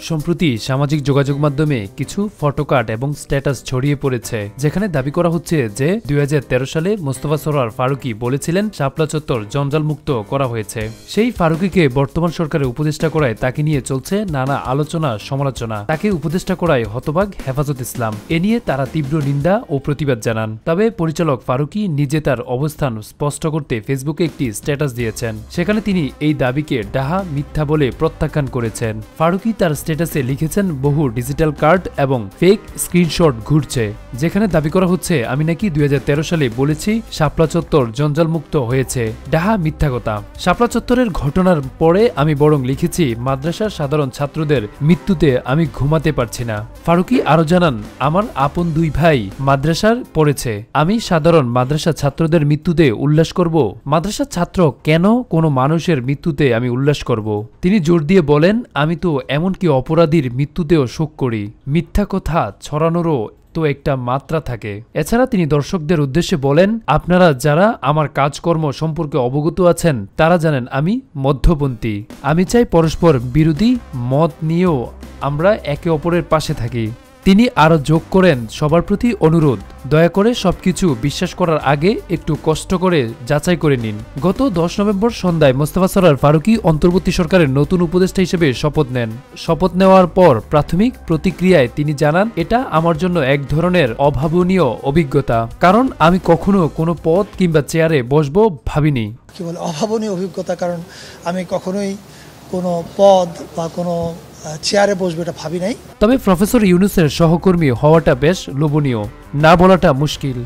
সম্প্রতি সামাজিক যোগাযোগ মাধ্যমে কিছু ফটোকার্ড এবং স্ট্যাটাস ছড়িয়ে পড়েছে, যেখানে দাবি করা হচ্ছে যে 2013 সালে মোস্তফা সরোয়ার ফারুকী বলেছিলেন শাপলা চত্বর জঞ্জালমুক্ত করা হয়েছে। সেই ফারুকীকে বর্তমান সরকারের উপদেষ্টা করায় তাকে নিয়ে চলছে নানা আলোচনা সমালোচনা। তাকে উপদেষ্টা করায় হতবাক হেফাজত ইসলাম। এ নিয়ে তারা তীব্র নিন্দা ও প্রতিবাদ জানান। তবে পরিচালক ফারুকী নিজে তার অবস্থান স্পষ্ট করতে ফেসবুকে একটি স্ট্যাটাস দিয়েছেন। সেখানে তিনি এই দাবিকে ডাহা মিথ্যা বলে প্রত্যাখ্যান করেছেন। ফারুকী তার স্ট্যাটাসে লিখেছেন, বহু ডিজিটাল কার্ড এবং ফেক স্ক্রিনশট ঘুরছে, যেখানে দাবি করা হচ্ছে আমি নাকি 2013 সালে বলেছি শাপলা চত্বর জঞ্জালমুক্ত হয়েছে। ডাহা মিথ্যা কথা। শাপলা চত্বরের ঘটনার পরে আমি বরং লিখেছি মাদ্রাসার সাধারণ ছাত্রদের মৃত্যুতে আমি ঘুমাতে পারছি না। ফারুকী আরো জানান, আমার আপন দুই ভাই মাদ্রাসার পড়েছে, আমি সাধারণ মাদ্রাসা ছাত্রদের মৃত্যুতে উল্লাস করব? মাদ্রাসা ছাত্র কেন কোনো মানুষের মৃত্যুতে আমি উল্লাস করব? তিনি জোর দিয়ে বলেন, আমি তো এমনকি অপরাধীর মৃত্যুতেও শোক করি। মিথ্যা কথা ছড়ানোরও তো একটা মাত্রা থাকে। এছাড়া তিনি দর্শকদের উদ্দেশ্যে বলেন, আপনারা যারা আমার কাজকর্ম সম্পর্কে অবগত আছেন তারা জানেন আমি মধ্যপন্থী। আমি চাই পরস্পর বিরোধী মত নিয়েও আমরা একে অপরের পাশে থাকি। তিনি আরো যোগ করেন, সবার প্রতি অনুরোধ, দয়া করে সবকিছু বিশ্বাস করার আগে একটু কষ্ট করে যাচাই করে নিন। গত 10 নভেম্বর সন্ধ্যায় মোস্তফা সরোয়ার ফারুকী অন্তর্বর্তী সরকারের নতুন উপদেষ্টা হিসেবে শপথ নেন। শপথ নেওয়ার পর প্রাথমিক প্রতিক্রিয়ায় তিনি জানান, এটা আমার জন্য এক ধরনের অভাবনীয় অভিজ্ঞতা, কারণ আমি কখনো কোনো পদ কিংবা চেয়ারে বসবো ভাবিনি। কি বলে অভাবনীয় অভিজ্ঞতা, কারণ আমি কখনোই কোনো পদ বা কোনো চেয়ারে বসবে এটা ভাবি নাই। তবে প্রফেসর ইউনূসের সহকর্মী হওয়াটা বেশ লোভনীয়, না বলাটা মুশকিল।